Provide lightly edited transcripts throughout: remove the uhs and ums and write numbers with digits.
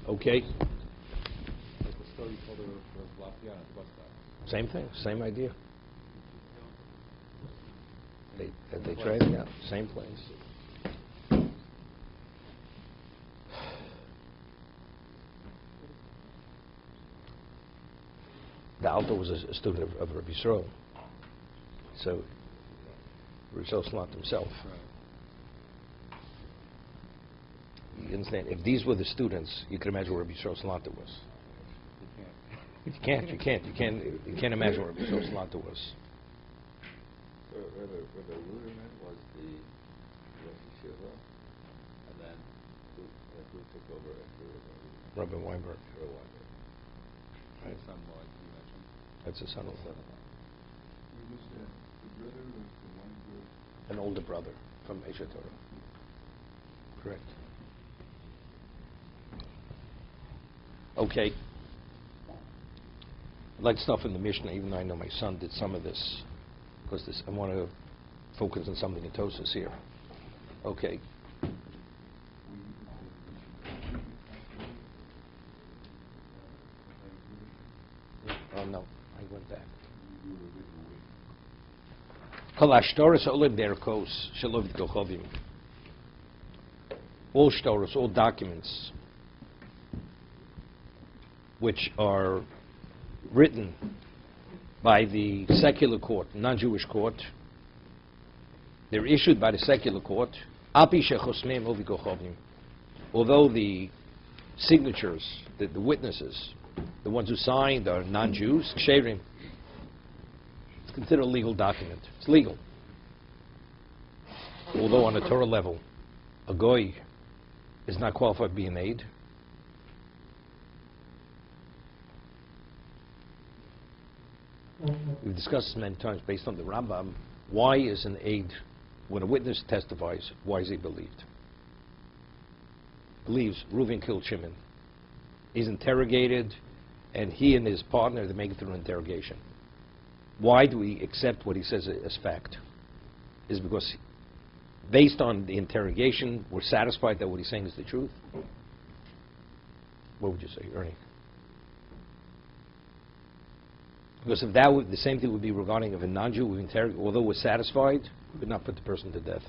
Okay? Like the story you told of Lafayette and Westbrook. Same thing, same idea. They tried it out, same place. The Alto was a student of Rabbi Yisrael. So, Rabbi Yisrael Salant himself. You understand? If these were the students, you can imagine what Rabbi Yisrael Salant was. You can't imagine what Rabbi Yisrael Salant was. Where the rudiment was the Rosh Yeshiva, and then who took over after Rabbi Weinberg. Right. Son, like you mentioned. That's his son-in-law. The brother was the one who... An older brother from Eshet Torah. Correct. Okay. I'd like to start from the Mishnah, even though I know my son did some of this, because I want to focus on something in Tosas here. Okay. Oh no, I went back. All shtoros, all documents which are written by the secular court, non-Jewish court, they're issued by the secular court, although the signatures, the witnesses, the ones who signed are non-Jews, ksherim, it's considered a legal document. It's legal. Although on a Torah level, a goy is not qualified to be an aid. We've discussed this many times based on the Rambam. Why is an aid, when a witness testifies, why is he believed? Believes Reuven killed Shimon. He's interrogated, and he and his partner, they make it through an interrogation. Why do we accept what he says as fact? Is because based on the interrogation, we're satisfied that what he's saying is the truth? What would you say, Ernie? Because if that would, the same thing would be regarding of a non-Jew, although we're satisfied, we would not put the person to death.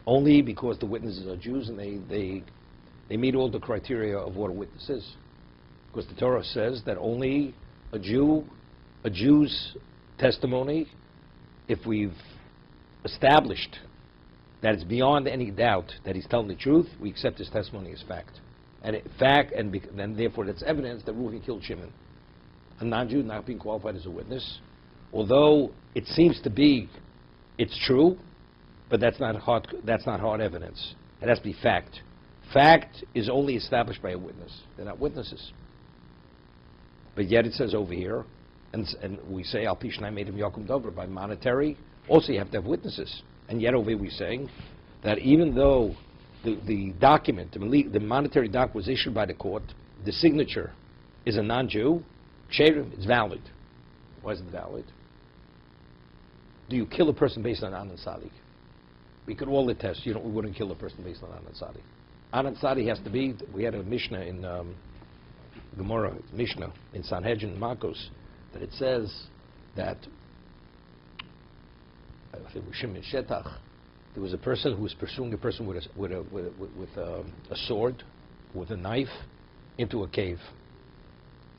Only because the witnesses are Jews and they meet all the criteria of what a witness is. Because the Torah says that only a Jew's testimony, if we've established that it's beyond any doubt that he's telling the truth, we accept his testimony as fact. And then therefore that's evidence that Reuven killed Shimon. A non-Jew not being qualified as a witness, although it seems to be, it's true, but that's not hard evidence. It has to be fact. Fact is only established by a witness. They're not witnesses. But yet it says over here, and we say Al Pishnai made him Yakum Dover by monetary. Also, you have to have witnesses. And yet over here we're saying that even though the document, the monetary doc was issued by the court, the signature is a non-Jew. It's valid. Why is it valid? Do you kill a person based on Anan Sadi? We could all attest, we wouldn't kill a person based on Anan Sadi. Anan Sadi has to be, we had a Mishnah in Gemara, Mishnah in Sanhedrin, Makos, that it says that, I think it was Shimon Shetach, there was a person who was pursuing a person with a sword, with a knife, into a cave.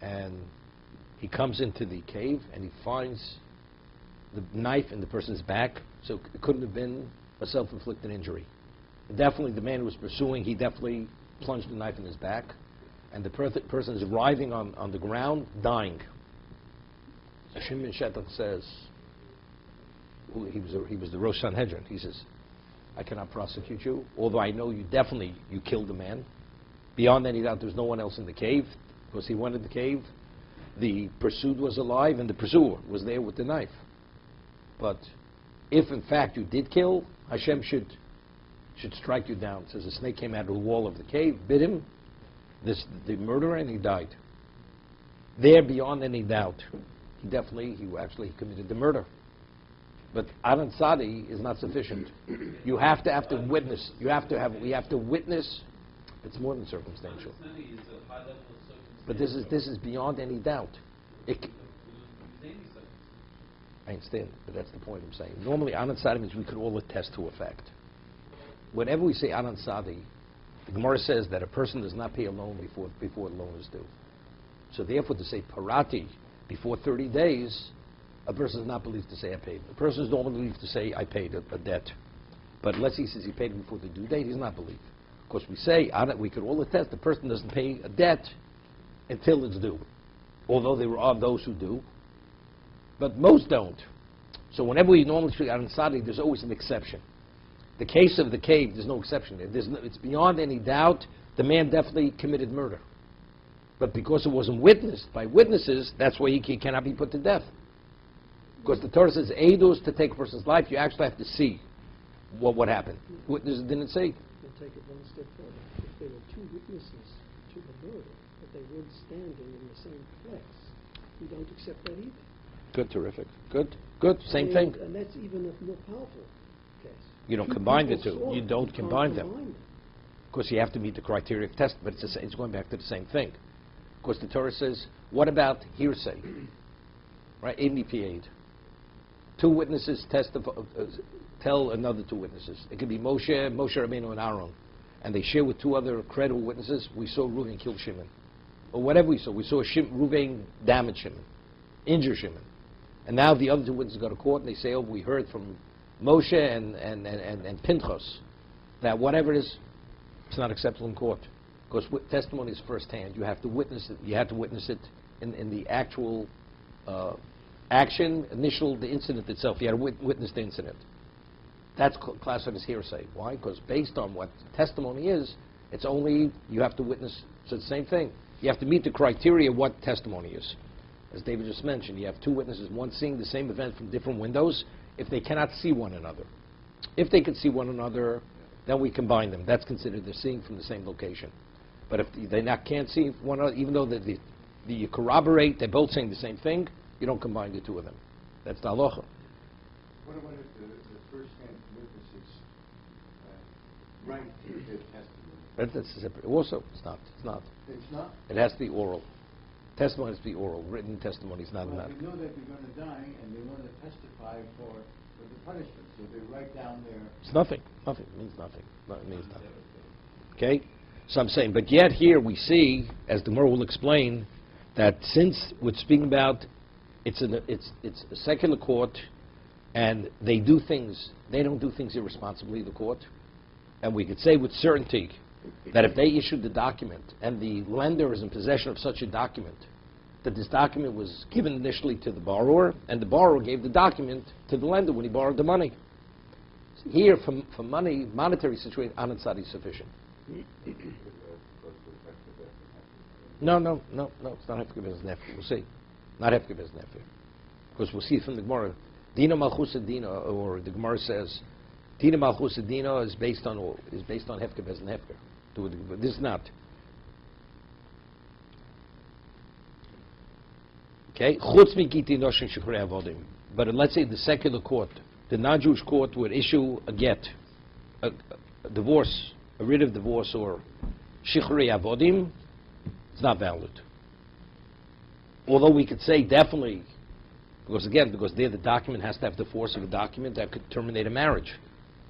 And he comes into the cave and he finds the knife in the person's back, so it couldn't have been a self-inflicted injury. Definitely the man who was pursuing, he definitely plunged the knife in his back, and the person is writhing on the ground, dying. So Shimon Shetach says, he was the Rosh Sanhedrin, he says, I cannot prosecute you, although I know you killed the man. Beyond any doubt, there's no one else in the cave, because he went in the cave. The pursued was alive, and the pursuer was there with the knife. But if in fact you did kill, Hashem should strike you down. It says a snake came out of the wall of the cave, bit him, the murderer, and he died. There, beyond any doubt, he actually committed the murder. But Anan Sadi is not sufficient. You have to witness. We have to witness It's more than circumstantial. Money is a high level of circumstance. But this is beyond any doubt. I understand, but that's the point I'm saying. Normally, Anan Sadi means we could all attest to a fact. Whenever we say Anan Sadi, the Gemara says that a person does not pay a loan before the loan is due. So therefore, to say Parati before 30 days, a person is not believed to say I paid. A person is normally believed to say I paid a debt. But unless he says he paid it before the due date, he's not believed. Of course, we say, we could all attest the person doesn't pay a debt until it's due. Although there are those who do, but most don't. So whenever we normally speak Anan Sadi, there's always an exception. The case of the cave, there's no exception there. It's beyond any doubt the man definitely committed murder. But because it wasn't witnessed by witnesses, that's why he cannot be put to death. Because the Torah says, Eidos, to take a person's life, you actually have to see what happened. Witnesses didn't say. And take it one step further. If there were two witnesses to the murder, but they weren't standing in the same place, you don't accept that either. Good, terrific. Good, same thing. And that's even a more powerful case. You don't combine the two. You don't combine them. Of course, you have to meet the criteria of test, but it's going back to the same thing. Of course, the Torah says, what about hearsay? Right? Aid. Two witnesses tell another two witnesses. It could be Moshe Rabbeinu, and Aaron. And they share with two other credible witnesses, we saw Reuven kill Shimon. Or whatever we saw. We saw Reuven damage Shimon, injure Shimon. And now the other two witnesses go to court and they say, we heard from Moshe and Pinchas that whatever it is, it's not acceptable in court. Because testimony is firsthand. You have to witness it. You have to witness it in the actual action, the incident itself. You have to witness the incident. That's classified as hearsay. Why? Because based on what testimony is, it's only you have to witness. So it's the same thing. You have to meet the criteria of what testimony is. As David just mentioned, you have two witnesses, one seeing the same event from different windows, if they cannot see one another. If they can see one another, then we combine them. That's considered they're seeing from the same location. But if they can't see one another, even though you corroborate, they're both saying the same thing, you don't combine the two of them. That's the halacha. What about if the first-hand witnesses write their testimony? That's separate. Also, it's not. It's not? It has to be oral. Testimony has to be oral. Written testimony is not enough. They know that they're going to die, and they want to testify for the punishment, so they write down their... It's nothing. It means nothing. It means nothing. Okay? So I'm saying, but yet here we see, as the Gemara will explain, that since we're speaking about it's a secular court, and they don't do things irresponsibly, the court, and we could say with certainty that if they issued the document and the lender is in possession of such a document, that this document was given initially to the borrower, and the borrower gave the document to the lender when he borrowed the money. Here, for money, monetary situation, Anan Sadi is sufficient. No, it's not Hefker Bez Nefker. We'll see. Not Hefker Bez Nefker. Because we'll see from the Gemara, Dina Malchus Dina, or the Gemara says, Dina Malchus Dina is based on Hefker Bez Nefker. This is not. Okay? Chutz mikiti noshin shichrei avodim. But let's say the secular court, the non-Jewish court would issue a get, a divorce, a writ of divorce, or shichrei avodim, it's not valid. Although we could say definitely, because there the document has to have the force of a document that could terminate a marriage.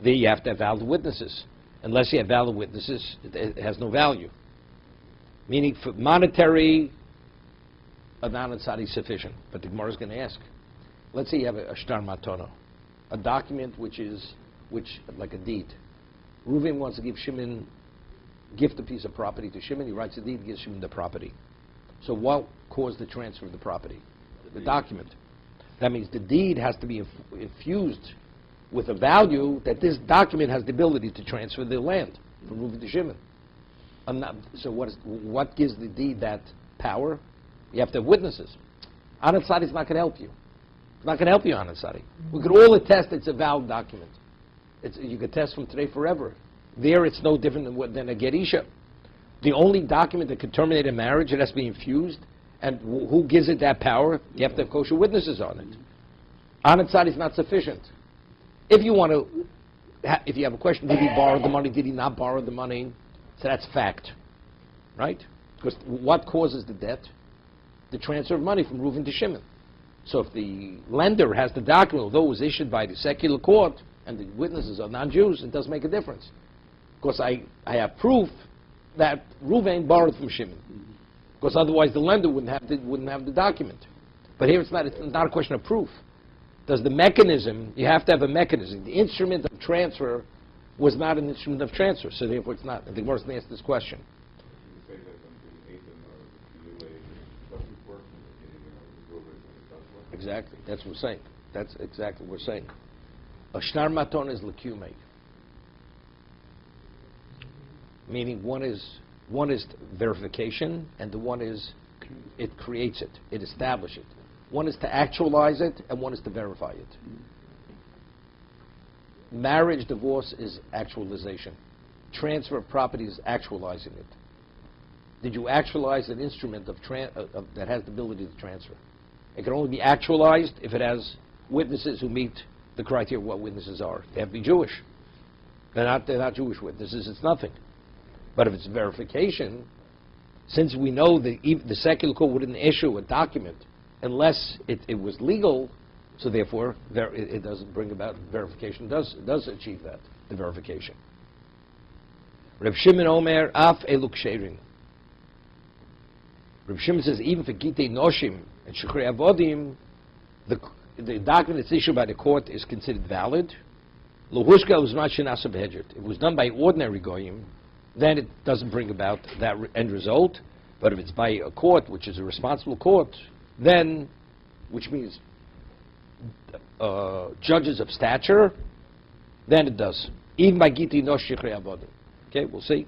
There you have to have valid witnesses. Unless you have valid witnesses, it has no value. Meaning, for monetary, a Anan Sadi is sufficient. But the Gemara is going to ask, let's say you have a shtar matana, a document which like a deed. Reuven wants to gift a piece of property to Shimon. He writes a deed, gives Shimon the property. So what caused the transfer of the property? The document. That means the deed has to be infused with a value that this document has the ability to transfer the land from Reuven to Shimon. So what gives the deed that power? You have to have witnesses. Anan Sadi is not going to help you. It's not going to help you, Anan Sadi. We could all attest it's a valid document. You could test from today forever. There it's no different than a Gerisha. The only document that could terminate a marriage, it has to be infused. And who gives it that power? You have to have kosher witnesses on it. Anan Sadi is not sufficient. If you want to, if you have a question, did he borrow the money? Did he not borrow the money? So that's fact, right? Because what causes the debt? The transfer of money from Reuven to Shimon. So if the lender has the document, although it was issued by the secular court and the witnesses are non-Jews, it doesn't make a difference. Because I have proof that Reuven borrowed from Shimon. Because otherwise the lender wouldn't have the document. But here it's not a question of proof. Does the mechanism, you have to have a mechanism. The instrument of transfer was not an instrument of transfer, so therefore it's not. I think Morrison asked this question. Exactly, that's what we're saying. That's exactly what we're saying. A shnar maton is lekume. Meaning one is verification, and the one is it creates it, it establishes it. One is to actualize it, and one is to verify it. Marriage, divorce is actualization. Transfer of property is actualizing it. Did you actualize an instrument that has the ability to transfer? It can only be actualized if it has witnesses who meet the criteria of what witnesses are. They have to be Jewish. They're not Jewish witnesses. It's nothing. But if it's verification, since we know that the secular court wouldn't issue a document unless it was legal, so therefore it doesn't bring about verification. Does achieve that, the verification. Reb Shimon Omer af eluk sherin. Reb Shimon says even for gitei noshim and shukhrei avodim, the document that's issued by the court is considered valid. Lohushka uzmat shenasa behedret. If it was done by ordinary goyim, then it doesn't bring about that end result. But if it's by a court, which is a responsible court, then, which means judges of stature, then it does. Even by gitei nosh shukhrei avodim. Okay, we'll see.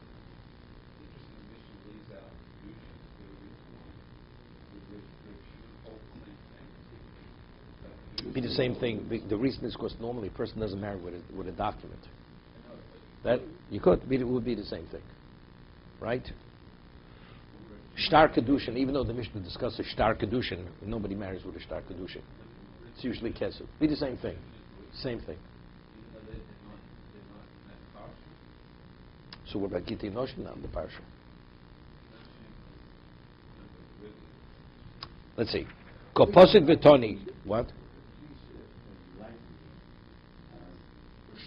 Be the same thing. The reason is because normally a person doesn't marry with a document. That you could. It would be the same thing, right? Shtar kedushin. Even though the Mishnah discusses shtar kedushin, nobody marries with a shtar kedushin. It's usually kesef. Be the same thing. Same thing. So what about gitei noshim on the parsha? Let's see. Koposit v'toni. What?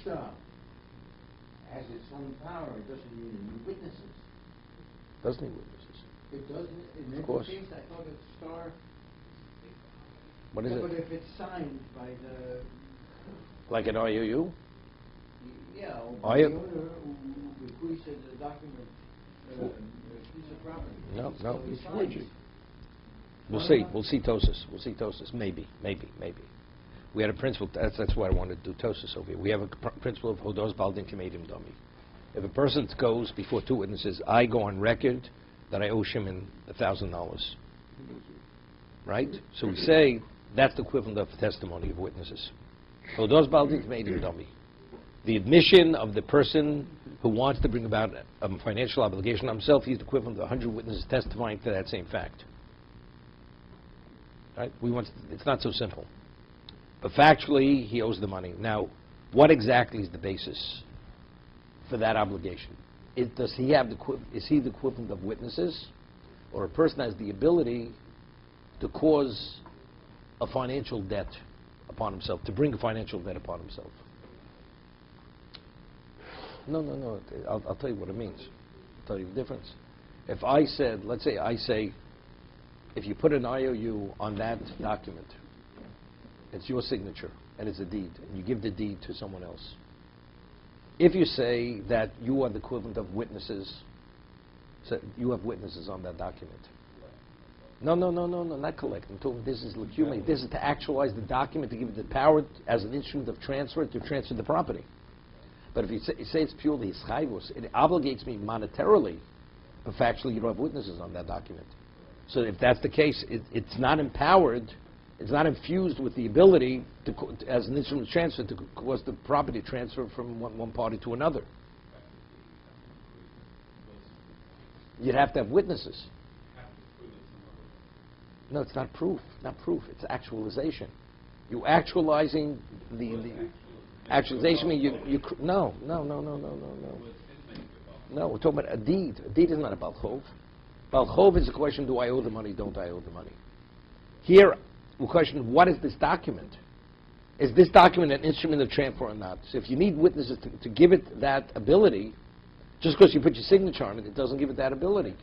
Shtar has its own power. It doesn't need witnesses. Doesn't need witnesses. It doesn't. In Of course. case, I thought it's star. What is Yeah, it? but if it's signed by the Like an IOU? yeah, or Are by you- the owner who bequeaths the document, a piece of property. No. So he signs. We'll see. We'll see Tosis. We'll see Tosis. Maybe. We had a principle. That's why I wanted to do Tosis over here. We have a principle of Hodos Baldin Kamedim Dami. If a person goes before two witnesses, I go on record that I owe Shimon $1,000. Right? So we say that's the equivalent of testimony of witnesses. Hodos Baldin Kamedim Dami. The admission of the person who wants to bring about a financial obligation on himself, he's the equivalent of 100 witnesses testifying to that same fact. Right? It's not so simple. But factually, he owes the money. Now, what exactly is the basis for that obligation? Is he the equivalent of witnesses? Or a person has the ability to cause a financial debt upon himself, to bring a financial debt upon himself? No. I'll tell you what it means. I'll tell you the difference. If I said, let's say I say, if you put an IOU on that document, it's your signature, and it's a deed, and you give the deed to someone else. If you say that you are the equivalent of witnesses, so you have witnesses on that document. No, not collecting. This is legitimate. This is to actualize the document, to give it the power as an instrument of transfer to transfer the property. But if you say it's purely hischayvus, it obligates me monetarily, but factually you don't have witnesses on that document. So if that's the case, it's not empowered, it's not infused with the ability to, as an instrument of transfer, to cause the property to transfer from one party to another. You'd have to have witnesses. No, it's not proof. Not proof. It's actualization. You actualizing the actualization means no. No, we're talking about a deed. A deed is not a balchov. Balchov is a question: do I owe the money? Don't I owe the money? Here, we question: what is this document? Is this document an instrument of transfer or not? So if you need witnesses to give it that ability, just because you put your signature on it, it doesn't give it that ability.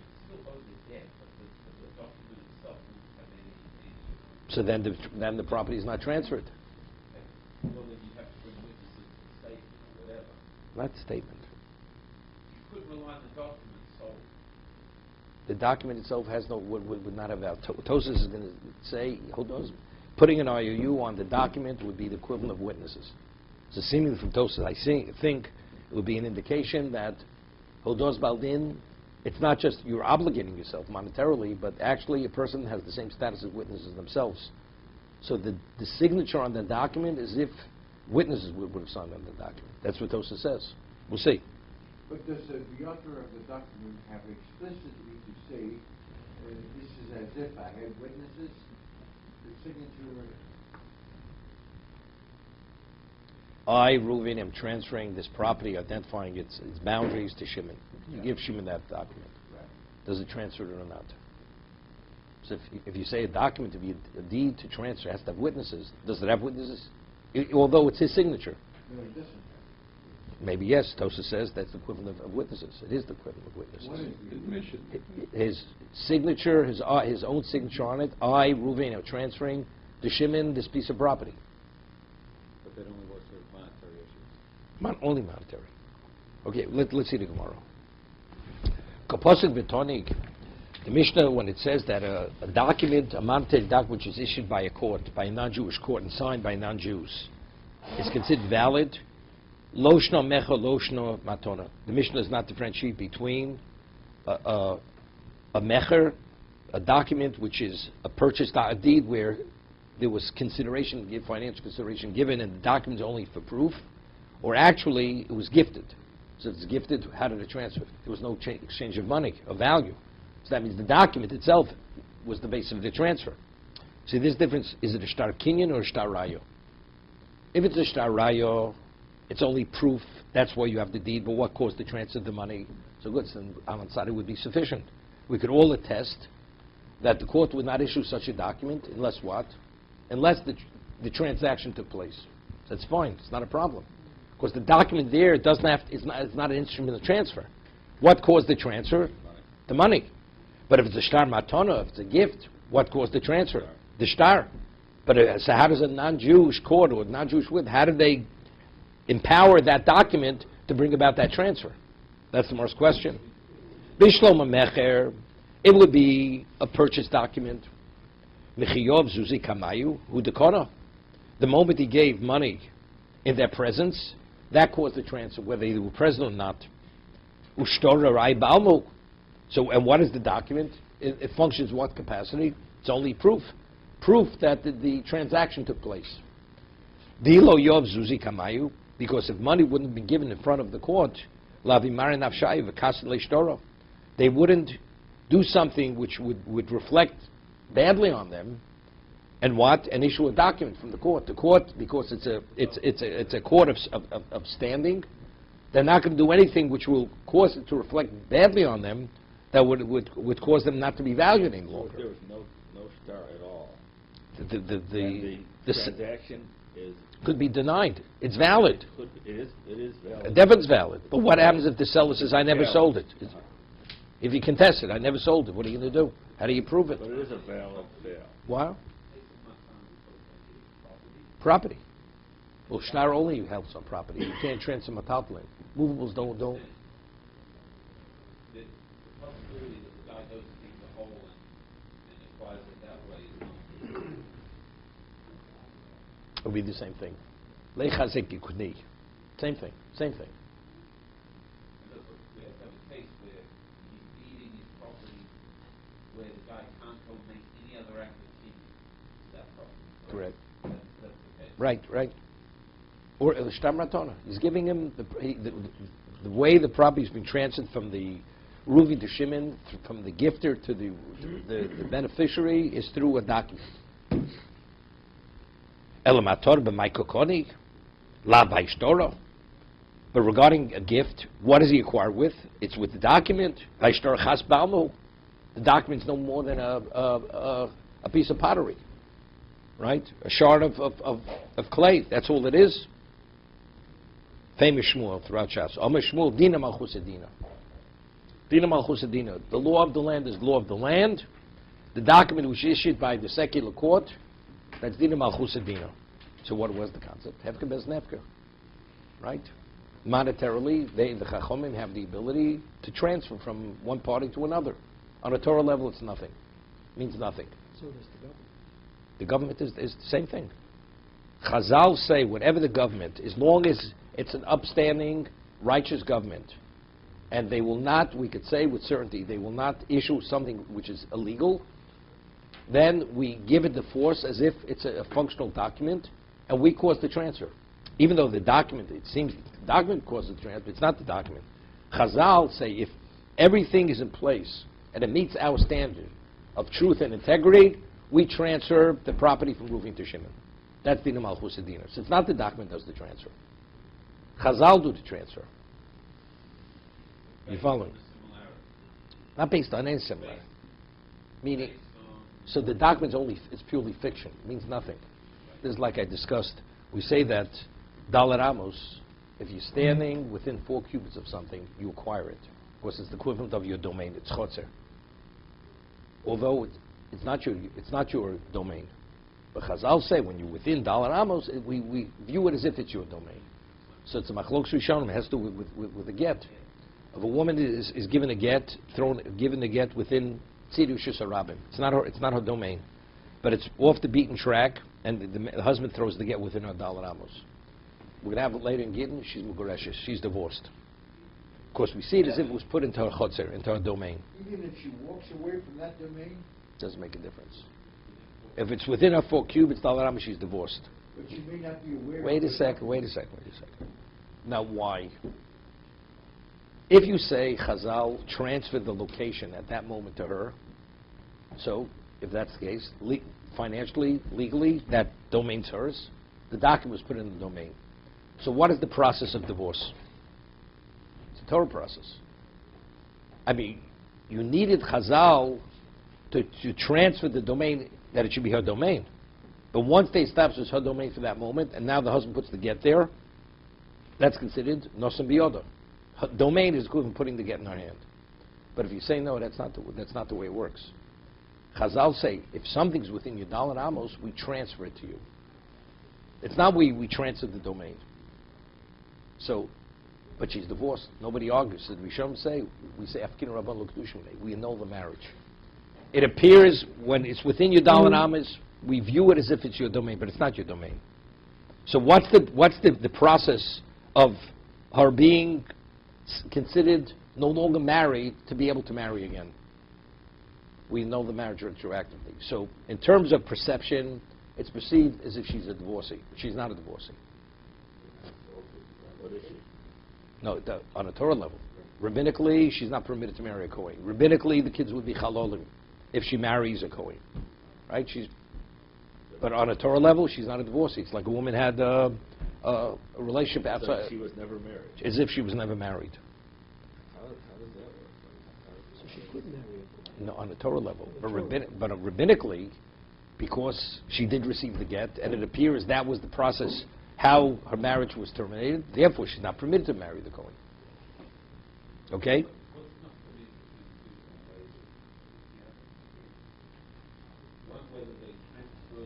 So then the property is not transferred. Well, then you have to bring witnesses to the statement or whatever. Not statement. You could rely on the document sold. The document itself has no would not have value. Tosas is going to say, putting an IOU on the document would be the equivalent of witnesses. So seemingly from Tosas, I think it would be an indication that Hodos Baldin, it's not just you're obligating yourself monetarily, but actually a person has the same status as witnesses themselves. So the signature on the document is if witnesses would have signed on the document. That's what Tosas says. We'll see. But does the author of the document have explicitly to say, this is as if I had witnesses? The signature... I, Reuven, am transferring this property, identifying its boundaries to Shimon. You give Shimon that document. Right. Does it transfer it or not? So if you say a document to be a deed to transfer has to have witnesses, does it have witnesses? Although it's his signature. No, it doesn't. Maybe yes, Tosa says that's the equivalent of witnesses. It is the equivalent of witnesses. What is the Admission. His signature, his own signature on it, I, Reuven, am transferring to Shimon this piece of property. But that only works for monetary issues. Only monetary. Okay, let's see the Gemara. Kaposik Betonig, the Mishnah, when it says that a document, a monetary document which is issued by a court, by a non-Jewish court, and signed by non-Jews, is considered valid. Loshno mecha, loshno matona. The Mishnah does not differentiate between a mecher, a document which is a purchase, a deed where there was consideration, financial consideration given, and the document is only for proof, or actually it was gifted. So if it's gifted, how did it transfer? There was no exchange of money, of value. So that means the document itself was the basis of the transfer. See, this difference, is it a shtar kinyan or a shtar rayo? If it's a shtar rayo, it's only proof, that's why you have the deed, but what caused the transfer of the money? So good, so Amansari would be sufficient. We could all attest that the court would not issue such a document unless what? Unless the transaction took place. So that's fine, it's not a problem. Because the document there doesn't have, it's not an instrument of transfer. What caused the transfer? The money. But if it's a shtar matana, if it's a gift, what caused the transfer? The shtar. But so how does a non-Jewish court or a non-Jewish witness, how did they empower that document to bring about that transfer? That's the most question. Bishlom mecher, it would be a purchase document. Mechiyov zuzi kamayu hudekona. The moment he gave money in their presence, that caused the transfer, whether they were present or not. Ushtora rai balmo. So, and what is the document? It functions what capacity? It's only proof. Proof that the transaction took place. Dilo yov zuzi kamayu. Because if money wouldn't have been given in front of the court, they wouldn't do something which would reflect badly on them, and what? And issue a document from the court. The court, because it's a court of standing, they're not going to do anything which will cause it to reflect badly on them, that would cause them not to be valued any longer. So if there was no star at all, The transaction is... could be denied. It's valid. It is valid. Definitely valid. But what happens if the seller says, I never Yeah. sold it? If you contest it, I never sold it, what are you going to do? How do you prove it? But it is a valid sale. Wow. Property. Well, shtar only helps on property. You can't transfer metaltalin. Movables don't. The possibility that the guy goes to dig the hole and acquires it that way is not. It would be the same thing. Leichazek yikuni. Same thing. Same thing. Look, we have to have a case where he's deeding his property where the guy can't go make any other activity to that property. Correct. That's the case. Right. Or shtar matona. He's giving him the way the property's been transferred from the Ruvi to Shimon, from the gifter to the beneficiary, is through a document. Elamator b'maikokoni, la b'hishtoro. But regarding a gift, what does he acquire with? It's with the document. The document's no more than a piece of pottery, right? A shard of clay. That's all it is. Famous Shmuel throughout Shas. Omer Shmuel, Dina Malchus Dina. Dina Malchus Dina. The law of the land is the law of the land. The document was issued by the secular court. That's Dina Malchus Dina. So what was the concept? Hefker bez nefker, right? Monetarily, the Chachomim have the ability to transfer from one party to another. On a Torah level, it's nothing. It means nothing. So does the government. The government is the same thing. Chazal say whatever the government, as long as it's an upstanding, righteous government, and they will not, we could say with certainty, they will not issue something which is illegal, then we give it the force as if it's a functional document, and we cause the transfer. Even though the document, it seems the document causes the transfer, it's not the document. Chazal say if everything is in place and it meets our standard of truth and integrity, we transfer the property from Reuven to Shimon. That's Dina Malchus Dina. So it's not the document that does the transfer. Chazal do the transfer. You following? Not based on any similarity. Meaning, so the document's it's purely fiction. It means nothing. This is like I discussed. We say that Dalar Amos, if you're standing within 4 cubits of something, you acquire it. Of course, it's the equivalent of your domain. It's chotzer. Although it's not your domain. But Chazal say when you're within Dalar Amos, we view it as if it's your domain. So it's a machlokes rishonim. It has to do with a get. If a woman is given a get, given a get within Tzidu Shusarabim, it's not her domain, but it's off the beaten track, and the husband throws the get within her Dalar Amos. We're going to have it later in Gitten. She's Mugureshes. She's divorced. Of course, we see it as if it was put into her chotzer, into her domain. Even if she walks away from that domain? Doesn't make a difference. If it's within her 4 cubits, Dalar Amos, she's divorced. But she may not be aware. Wait a second. Now, why? If you say Chazal transferred the location at that moment to her, so if that's the case, financially, legally, that domain's hers. The document was put in the domain. So what is the process of divorce? It's a Torah process. I mean, you needed Chazal to transfer the domain, that it should be her domain. But once they establish it's her domain for that moment, and now the husband puts the get there, that's considered nosem biyoda. Her domain is equivalent to putting the get in her hand. But if you say no, that's not the way it works. Chazal say, if something's within your Dalar Amos, we transfer it to you. It's not we transfer the domain. So, but she's divorced. Nobody argues. So we say Afkin Rabban L'Kedushin. We annul the marriage. It appears when it's within your Dalar Amos, we view it as if it's your domain, but it's not your domain. So what's the process of her being considered no longer married to be able to marry again? We know the marriage retroactively. So in terms of perception, it's perceived as if she's a divorcee. She's not a divorcee. What is she? No, on a Torah level. Rabbinically, she's not permitted to marry a Kohen. Rabbinically, the kids would be chalolim if she marries a Kohen. Right? But on a Torah level, she's not a divorcee. It's like a woman had a relationship outside. So she was never married. As if she was never married. How does that work? So she could marry a Kohen. No, on a Torah level. But rabbinically, because she did receive the get, and it appears that was the process, how her marriage was terminated, therefore she's not permitted to marry the Kohen. Okay? Whether they transfer the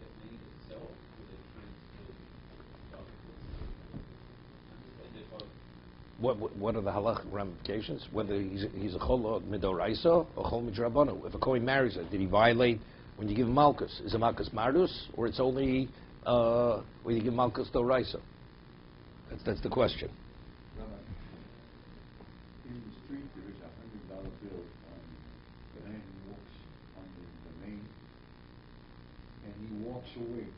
technique itself, or they transfer the What are the halachic ramifications? Whether he's a chol midoraisa or chol midrabanu. If a Kohen marries her, did he violate when you give malchus? Is it malchus mardus, or it's only when you give malchus doraisa? That's the question. Rabbi, in the street there is $100 bill. The man walks on the domain, and he walks away.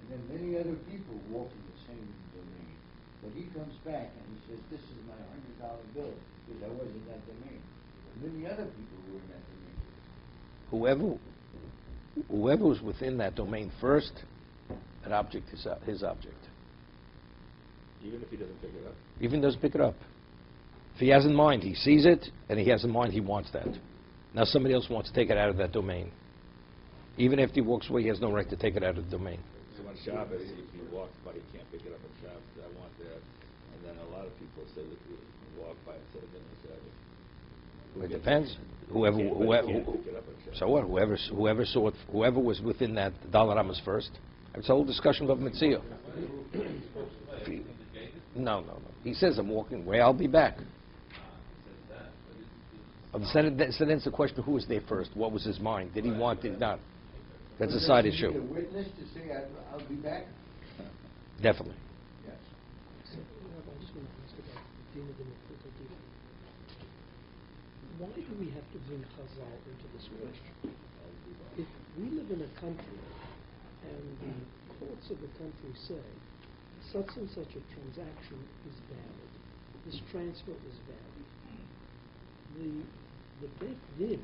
And then many other people walk in the same domain. But he comes back and he says, "This is my $100 bill because I was in that domain." And many other people were in that domain. Whoever was within that domain first, that object is his object. Even if he doesn't pick it up? Even doesn't pick it up. If he has in mind, he sees it, and he has in mind he wants that. Now somebody else wants to take it out of that domain. Even if he walks away, he has no right to take it out of the domain. So on Shabbos, if he walks by, he can't pick it up on Shabbos. I want that. And then a lot of people say that you walk by instead of getting Shabbos. It depends. So what? Whoever saw it, whoever was within that Daled Amos first. It's a whole discussion of Mitzvah. No. He says, I'm walking away, I'll be back. So then it's the question, who was there first? What was his mind? Did he want it? Not. That's a side issue. A witness to say, I'll be back? Definitely. Yes. So, Rabbi, I just want to ask about the Dina D'Mekhuta Dina. Why do we have to bring Chazal into this question? If we live in a country and the courts of the country say such and such a transaction is valid, this transfer is valid, the Beit Din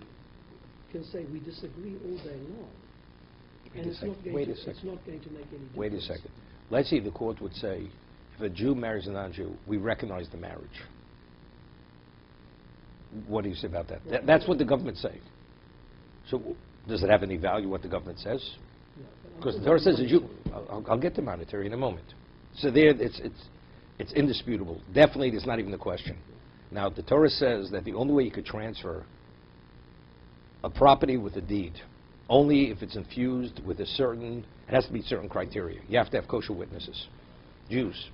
can say we disagree all day long, and it's not going to make any difference. Wait a second. Let's say the court would say, if a Jew marries a non-Jew, we recognize the marriage. What do you say about that? That's what the government say. So does it have any value what the government says? Because the Torah says a Jew. I'll get to monetary in a moment. So there, it's indisputable. Definitely, it's not even a question. Now, the Torah says that the only way you could transfer a property with a deed, only if it's infused with it has to be certain criteria. You have to have kosher witnesses, Jews.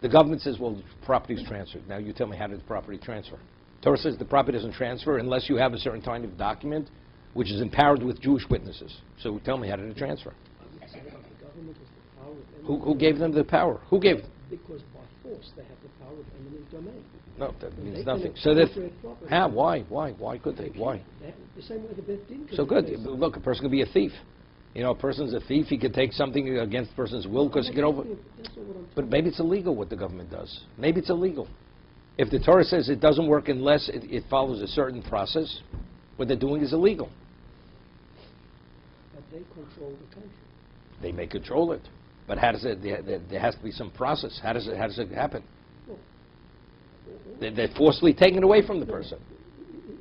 The government says, well, the property is transferred. Now you tell me, how did the property transfer? Torah says the property doesn't transfer unless you have a certain kind of document which is empowered with Jewish witnesses. So tell me, how did it transfer? Who gave them the power? Who gave them? Because by force they have the power of eminent domain. No, that And means they nothing. can So that, expropriate property. how? Why could they? Why? The same way the Beit Din can So good. replace it. Look, a person can be a thief. You know, a person's a thief. He could take something against the person's will because he get over. That's not what I'm But maybe it's illegal what the government does. Maybe it's illegal. If the Torah says it doesn't work unless it follows a certain process, what they're doing is illegal. But they control the country. They may control it, but how does it? There has to be some process. How does it happen? Well, They're forcibly taking it away from the person.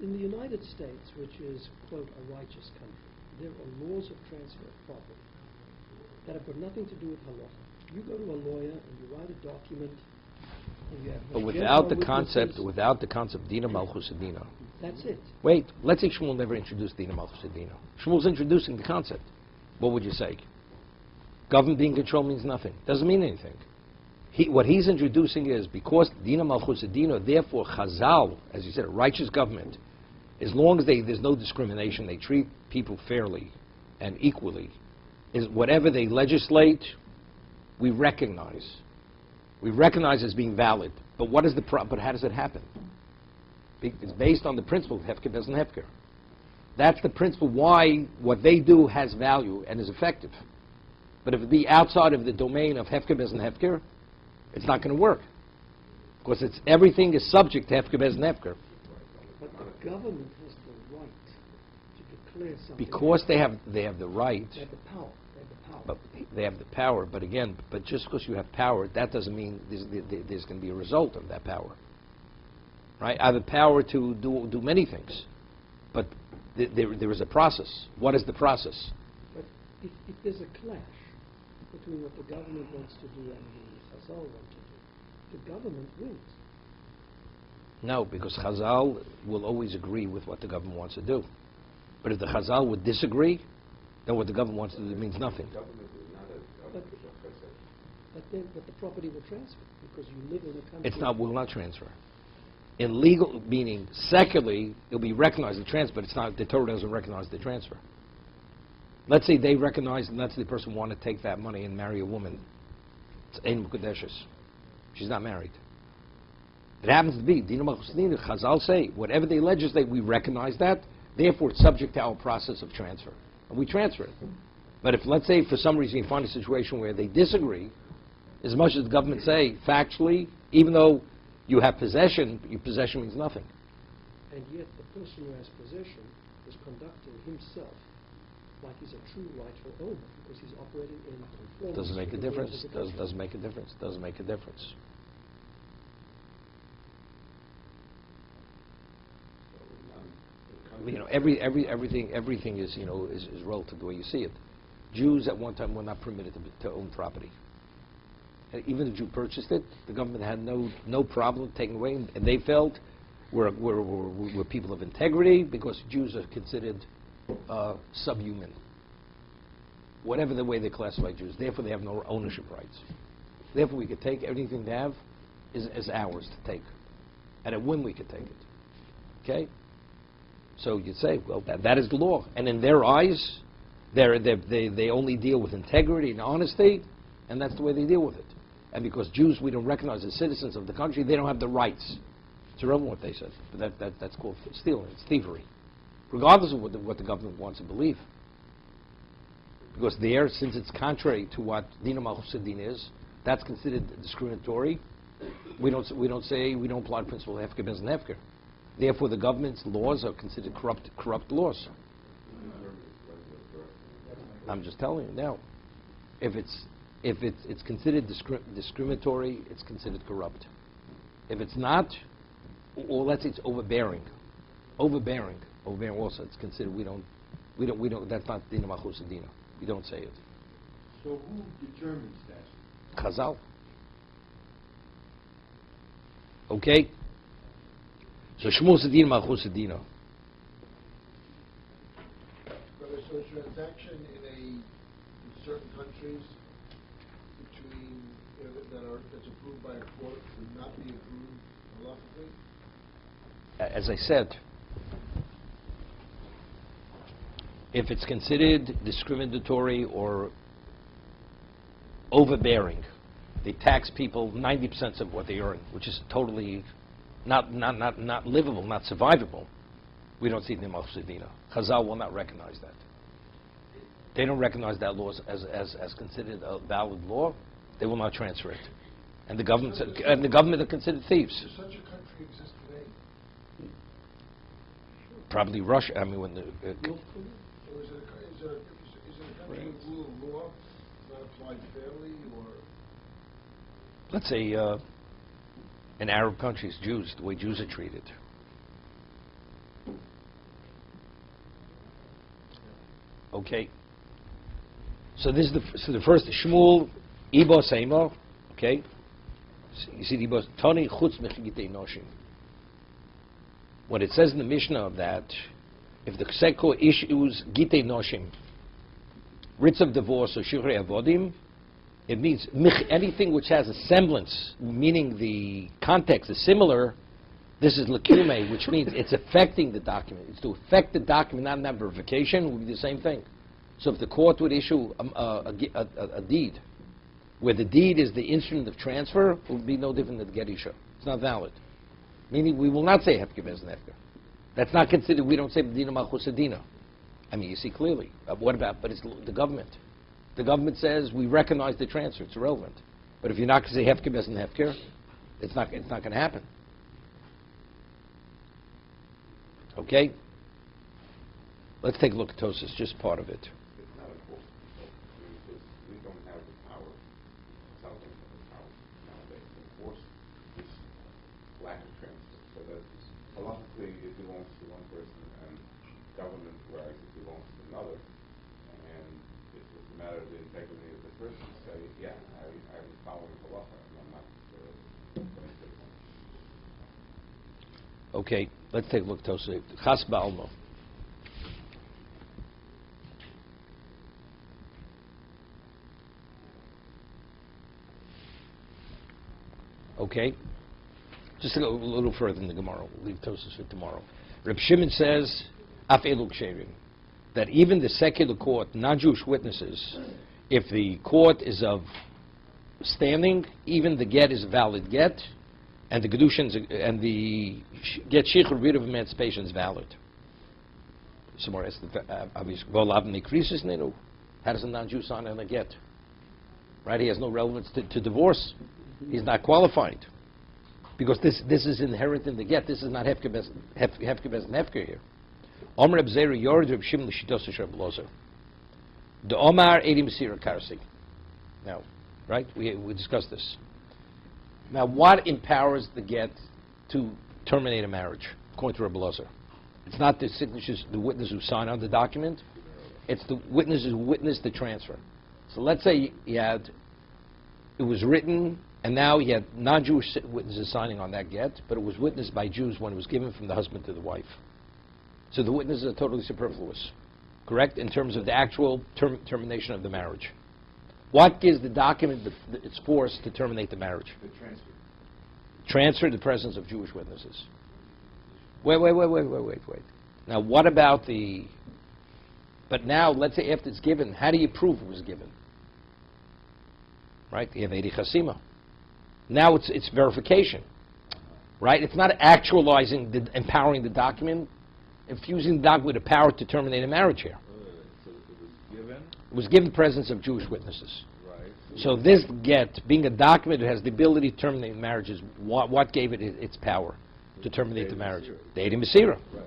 in the United States, which is, quote, a righteous country, there are laws of transfer of property that have got nothing to do with halacha. You go to a lawyer and you write a document, and you have But witnesses. without the concept Dina Malchus Dina. That's it. Wait, let's say Shmuel never introduced Dina Malchus Dina. Shmuel's introducing the concept. What would you say? Government being controlled means nothing. Doesn't mean anything. What he's introducing is, because Dina Malchus Dina, therefore Chazal, as you said, a righteous government, as long as there's no discrimination, they treat people fairly and equally, is whatever they legislate, we recognize. We recognize as being valid. But what is but how does it happen? It's based on the principle of Hefker doesn't Hefker. That's the principle why what they do has value and is effective. But if it be outside of the domain of Hefker doesn't Hefker, it's not going to work. Because everything is subject to Hefker doesn't Hefker. But the government has the right to declare something. Because they have the right. They have the power. They have the power. But they have the power, but again, just because you have power, that doesn't mean there's going to be a result of that power. Right? I have the power to do many things, but there is a process. What is the process? But if there's a clash between what the government wants to do and the Chazal want to do, the government wins. No, because Chazal will always agree with what the government wants to do. But if the Chazal would disagree, then what the government wants to do means nothing. But the property will transfer because you live in a country. Will not transfer. In legal, meaning secularly, it'll be recognized the transfer, but it's not. The Torah doesn't recognize the transfer. Let's say they recognize, and let's say the person want to take that money and marry a woman. It's Ein Mukadeshes. She's not married. It happens to be Dina Malchus Dina. Chazal say whatever they legislate, we recognize that. Therefore, it's subject to our process of transfer, and we transfer it. But if, let's say, for some reason you find a situation where they disagree, as much as the government say factually, even though you have possession, your possession means nothing. And yet the person who has possession is conducting himself like he's a true rightful owner because he's operating in conformity. Doesn't make a to the difference. rules of the country. Doesn't make a difference. Doesn't make a difference. everything is is relative to the way you see it. Jews at one time were not permitted to own property. Even if the Jew purchased it, the government had no problem taking away, and they felt we're people of integrity because Jews are considered subhuman. Whatever the way they classify Jews, therefore they have no ownership rights. Therefore we could take everything they have is ours to take, and at whim we could take it. Okay. So you'd say, well, that is the law, and in their eyes, they only deal with integrity and honesty, and that's the way they deal with it. And because Jews we don't recognize as citizens of the country, they don't have the rights. It's irrelevant what they said, but that's called stealing. It's thievery, regardless of what the government wants to believe. Because there, since it's contrary to what Dina Malchus Din is, that's considered discriminatory. We don't apply the principle of Hefker Bez Hefker. Therefore, the government's laws are considered corrupt laws. I'm just telling you now. If it's considered discriminatory, it's considered corrupt. If it's not, or let's say it's overbearing also, it's considered we don't. That's not Dina Malchus Dina. We don't say it. So who determines that? Chazal. Okay. So Shmuel Sedina Malchus Sedina. So a transaction in certain countries between that's approved by a court would not be approved halakhically? As I said, if it's considered discriminatory or overbearing, they tax people 90% of what they earn, which is totally not livable, not survivable. We don't see it in Malchus Dina. Chazal will not recognize that. They don't recognize that law as considered a valid law. They will not transfer it, and the government are considered thieves. Does such a country exist today? Probably Russia. I mean, when the Or is it a country with rule of law not applied fairly, or? let's say in Arab countries, Jews, the way Jews are treated. Okay. So this is the first Shmuel Ibo Seimo. Okay. So you see the Ibo Tani Chutz Mechigitei Noshim. What it says in the Mishnah of that, if the Kseko issues Gitei Noshim, writs of divorce or Shirei Avodim, it means anything which has a semblance, meaning the context is similar. This is lakume, which means it's affecting the document. It's to affect the document, not in verification, would be the same thing. So if the court would issue a deed, where the deed is the instrument of transfer, it would be no different than the get isha. It's not valid. Meaning we will not say hefker bez nefker. That's not considered, we don't say dina malchus dina. I mean, you see clearly. What about, but it's the government. The government says we recognize the transfer, it's irrelevant. But if you're not going to say hefker bez nefker, it's not going to happen. Okay? Let's take a look at Tosas, just part of it. It's not a court. Because we don't have the power, Southern have the power nowadays to enforce this lack of transfer. So that politically it belongs to one person and government, whereas it belongs to another. And it's just a matter of the integrity of the person to say, yeah, I'm following the law and I'm not going to take one. Okay, let's take a look at Tosas. Chas ba'almo. Okay, just to go a little further in the Gemara. We'll leave Tosas for tomorrow. Reb Shimon says, Af Eluk Sherim, that even the secular court, non-Jewish witnesses, if the court is of standing, even the get is a valid get, and the Gedushin and the get Sheikhur rid of emancipation is valid. Somewhere else, obviously, how does a non-Jew sign on a get? Right? He has no relevance to divorce. He's not qualified. Because this is inherent in the get. This is not hefker bez nefker here. Omer Reb Zera Yored Reb Shimon L'Shitos Reb Lozer. The Omar Edim Sira Karsi. Now, right? We discussed this. Now, what empowers the get to terminate a marriage, according to Reb Lozer? It's not the signatures, the witness who signed on the document. It's the witness who witnessed the transfer. So let's say it was written, and now he had non-Jewish witnesses signing on that get, but it was witnessed by Jews when it was given from the husband to the wife. So the witnesses are totally superfluous, correct, in terms of the actual termination of the marriage. What gives the document its force to terminate the marriage? The transfer. Transfer the presence of Jewish witnesses. Wait. Now, what about the... But now, let's say after it's given, how do you prove it was given? Right? You have Eidi Chasima. Now it's verification. Right? It's not actualizing, empowering the document, infusing the document with the power to terminate a marriage here. So it was given, It was given the presence of Jewish witnesses. right? So this get, being a document that has the ability to terminate marriages, what gave it its power to terminate the marriage? The Eidi Masira. Right.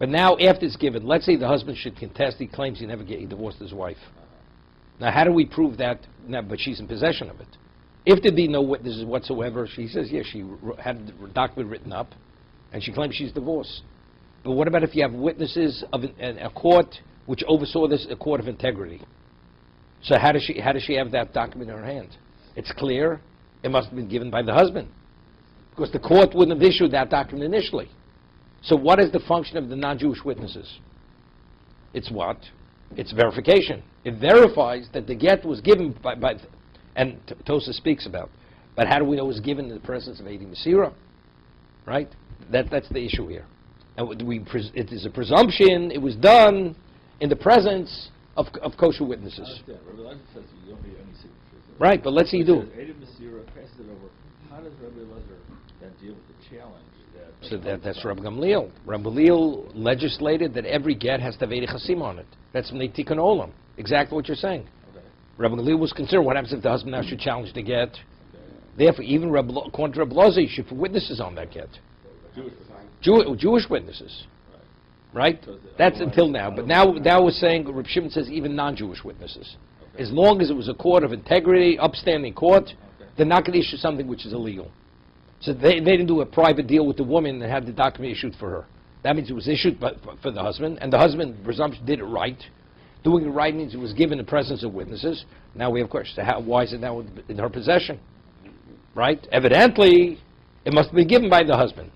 But now, after it's given, let's say the husband should contest, he claims he divorced his wife. Now, how do we prove that? Now, but she's in possession of it. If there be no witnesses whatsoever, she says, yes, she had the document written up, and she claims she's divorced. But what about if you have witnesses of a court which oversaw this, a court of integrity? So how does she have that document in her hand? It's clear it must have been given by the husband, because the court wouldn't have issued that document initially. So what is the function of the non-Jewish witnesses? It's what? It's verification. It verifies that the get was given by and Tosa speaks about. But how do we know it was given in the presence of Eidi Masira? Right? That's the issue here. And it is a presumption it was done in the presence of kosher witnesses. I understand. Rabbi Elazar says you don't need any signatures. Right, but let's see you do it. Eidi Masira passes it over. How does Rabbi Elazar then deal with the challenge? So that's Rabbi Gamliel. Rabbi Gamliel legislated that every get has to have Eidi Chasim on it. That's from the Tikkun Olam. Exactly what you're saying. Okay. Rabbi Gamliel was concerned, what happens if the husband now should challenge the get? Okay. Therefore, even according to Rabbi Elazar, you should put witnesses on that get. Jewish witnesses. Right? So That's until now. But now we're saying, Rabbi Shimon says even non-Jewish witnesses. Okay. As long as it was a court of integrity, upstanding court, Okay. they're not going to issue something which is illegal. So they didn't do a private deal with the woman and have the document issued for her. That means it was issued for the husband, and the husband, presumption, did it right. Doing it right means it was given in the presence of witnesses. Now we have questions. Why is it now in her possession? Right? Evidently, it must be given by the husband.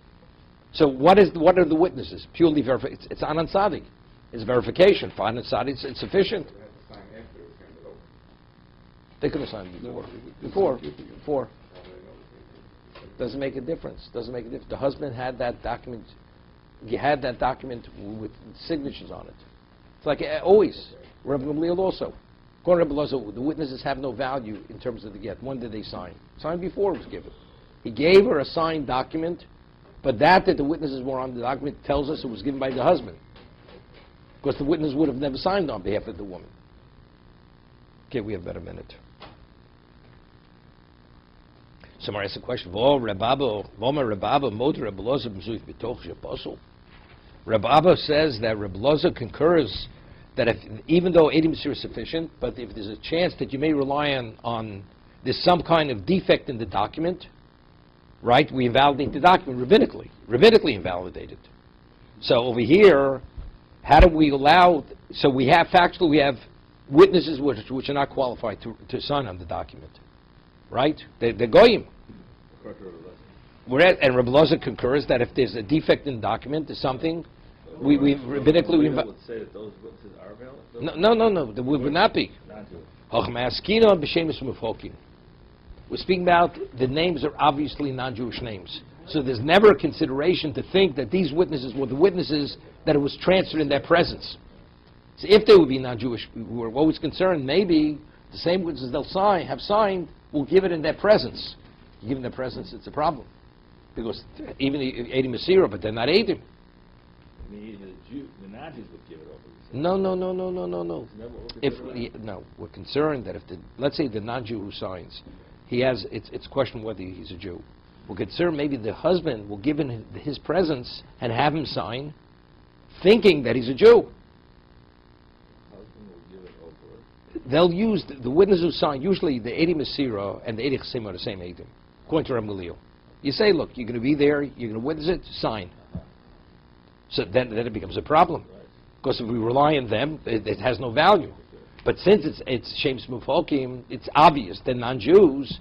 So what are the witnesses? Purely verification. It's Anan Sadi. It's verification. For Anan Sadi, it's sufficient. They had to sign after it was handed over. They could have signed before. Doesn't make a difference. The husband had that document. He had that document with signatures on it. It's like always. Rabbi Gamliel also. According to Rabbi Elazar, the witnesses have no value in terms of the get. When did they sign? Signed before it was given. He gave her a signed document, but that the witnesses were on the document tells us it was given by the husband, because the witness would have never signed on behalf of the woman. Okay, we have about a minute. Somebody asked a question. Rabbi Abba says that Rabbi Elazar concurs that even though Eidi Masira is sufficient, but if there's a chance that you may rely on there's some kind of defect in the document, right? We invalidate the document rabbinically invalidated. So over here, how do we allow? So we have witnesses which are not qualified to sign on the document. Right? They're goyim. And Rabbi Elazar concurs that if there's a defect in the document, there's something, we rabbinically... would say that those witnesses are valid? No, they would not be. We're speaking about the names are obviously non-Jewish names. So there's never a consideration to think that these witnesses were the witnesses that it was transferred in their presence. So if they would be non-Jewish, we're always concerned maybe the same witnesses they'll have signed will give it in their presence. You give in their presence, it's a problem. Because even Eidi Masira, but they're not Eidim. I mean, the non-Jews would give it over. No. Isn't that what we're No, we're concerned that if let's say the non-Jew who signs, it's a question whether he's a Jew. We're concerned maybe the husband will give in his presence and have him sign, thinking that he's a Jew. husband will give it over? They'll use the witness who sign. Usually the Eidi Masira and the Eidi Chasim are the same Eidim, according to Rabbi Gamliel. You say, look, you're going to be there, you're going to witness it, sign. So then it becomes a problem. Because if we rely on them, it has no value. But since it's Shem Smufokim, it's obvious that non-Jews,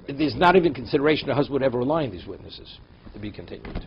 there's not even consideration the husband would ever rely on these witnesses. To be continued.